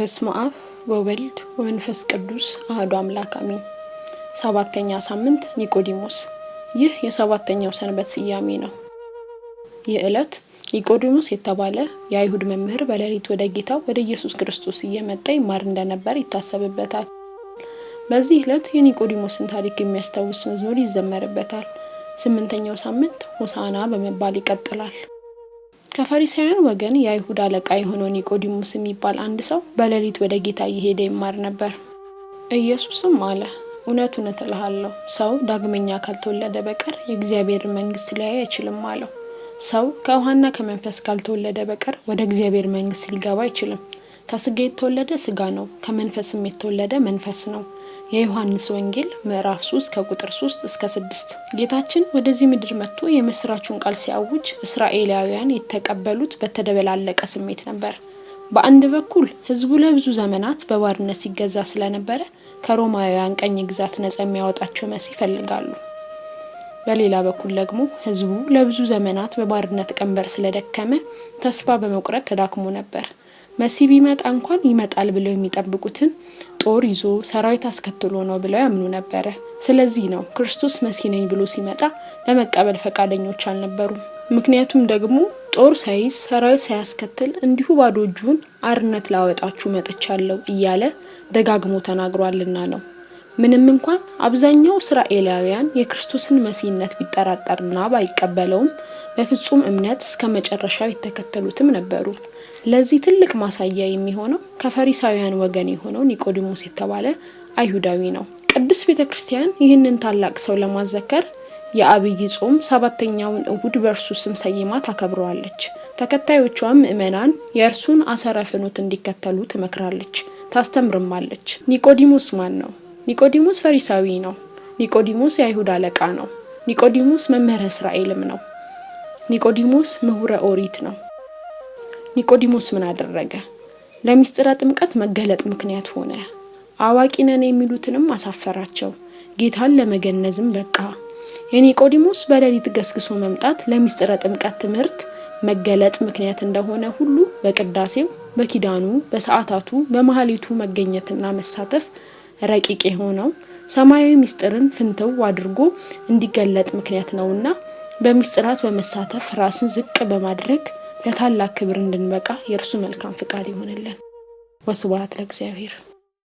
በስመ አብ ወወልድ ወመንፈስ ቅዱስ አሐዱ አምላክ አሜን። ሰባተኛ ሳምንት ኒቆዲሞስ። ይህ የሰባተኛው ሰንበት ስያሜ ነው። የዕለት ኒቆዲሞስ የተባለ የአይሁድ መምህር በሌሊት ወደ ጌታው ወደ ኢየሱስ ክርስቶስ እየመጣ ይማር እንደነበር ይታሰብበታል። በዚህ ዕለት የኒቆዲሞስን ታሪክ የሚያስታውስ መዝሙር ይዘመርበታል። ስምንተኛው ሳምንት ሆሳዕና በመባል ይቀጥላል። ከፈሪሳውያን ወገን የአይሁድ አለቃ የሆነው ኒቆዲሞስ የሚባል አንድ ሰው በሌሊት ወደ ጌታ እየሄደ ይማር ነበር። ኢየሱስም አለ፣ እውነት እውነት እልሃለሁ፣ ሰው ዳግመኛ ካልተወለደ በቀር የእግዚአብሔር መንግሥት ሊያይ አይችልም አለው። ሰው ከውሃና ከመንፈስ ካልተወለደ በቀር ወደ እግዚአብሔር መንግሥት ሊገባ አይችልም። ከስጋ የተወለደ ስጋ ነው፣ ከመንፈስም የተወለደ መንፈስ ነው። የዮሐንስ ወንጌል ምዕራፍ 3 ከቁጥር 3 እስከ 6። ጌታችን ወደዚህ ምድር መጥቶ የምስራቹን ቃል ሲያውጅ እስራኤላውያን የተቀበሉት በተደበላለቀ ስሜት ነበር። በአንድ በኩል ሕዝቡ ለብዙ ዘመናት በባርነት ሲገዛ ስለነበረ ከሮማውያን ቀኝ ግዛት ነፃ የሚያወጣቸው መሲህ ይፈልጋሉ። በሌላ በኩል ደግሞ ሕዝቡ ለብዙ ዘመናት በባርነት ቀንበር ስለደከመ ተስፋ በመቁረጥ ተዳክሞ ነበር። መሲህ ቢመጣ እንኳን ይመጣል ብለው የሚጠብቁትን ጦር ይዞ ሰራዊት አስከትሎ ነው ብለው ያምኑ ነበር። ስለዚህ ነው ክርስቶስ መሲህ ነኝ ብሎ ሲመጣ ለመቀበል ፈቃደኞች አልነበሩም። ምክንያቱም ደግሞ ጦር ሳይዝ ሰራዊት ሳያስከትል እንዲሁ ባዶ እጁን አርነት ላወጣችሁ መጥቻለሁ እያለ ደጋግሞ ተናግሯልና ነው። ምንም እንኳን አብዛኛው እስራኤላውያን የክርስቶስን መሲህነት ቢጠራጠርና ባይቀበለውም በፍጹም እምነት እስከ መጨረሻው የተከተሉትም ነበሩ። ለዚህ ትልቅ ማሳያ የሚሆነው ከፈሪሳውያን ወገን የሆነው ኒቆዲሞስ የተባለ አይሁዳዊ ነው። ቅድስት ቤተክርስቲያን ይህንን ታላቅ ሰው ለማዘከር የአብይ ጾም 7ኛውን እሁድ በእርሱ ስም ሰይማ ታከብረዋለች። ተከታዮቿም ምእመናን የእርሱን አሰረ ፍኖት እንዲከተሉ ትመክራለች፣ ታስተምርማለች። ኒቆዲሞስ ማን ነው? ኒቆዲሞስ ፈሪሳዊ ነው። ኒቆዲሞስ የአይሁድ አለቃ ነው። ኒቆዲሞስ መምህረ እስራኤልም ነው። ኒቆዲሞስ ምሁረ ኦሪት ነው። ኒቆዲሞስ ምን አደረገ? ለምስጢረ ጥምቀት መገለጥ ምክንያት ሆነ። አዋቂ ነን የሚሉትንም አሳፈራቸው። ጌታን ለመገነዝም በቃ። የኒቆዲሞስ በሌሊት ገስግሶ መምጣት ለምስጢረ ጥምቀት ትምህርት መገለጥ ምክንያት እንደሆነ ሁሉ በቅዳሴው፣ በኪዳኑ፣ በሰዓታቱ፣ በመሐሌቱ መገኘትና መሳተፍ ረቂቅ የሆነው ሰማያዊ ምስጢርን ፍንትው አድርጎ እንዲገለጥ ምክንያት ነውና በምስጢራት በመሳተፍ ራስን ዝቅ በማድረግ ለታላቅ ክብር እንድንበቃ የእርሱ መልካም ፍቃድ ይሁንልን። ወስብሐት ለእግዚአብሔር።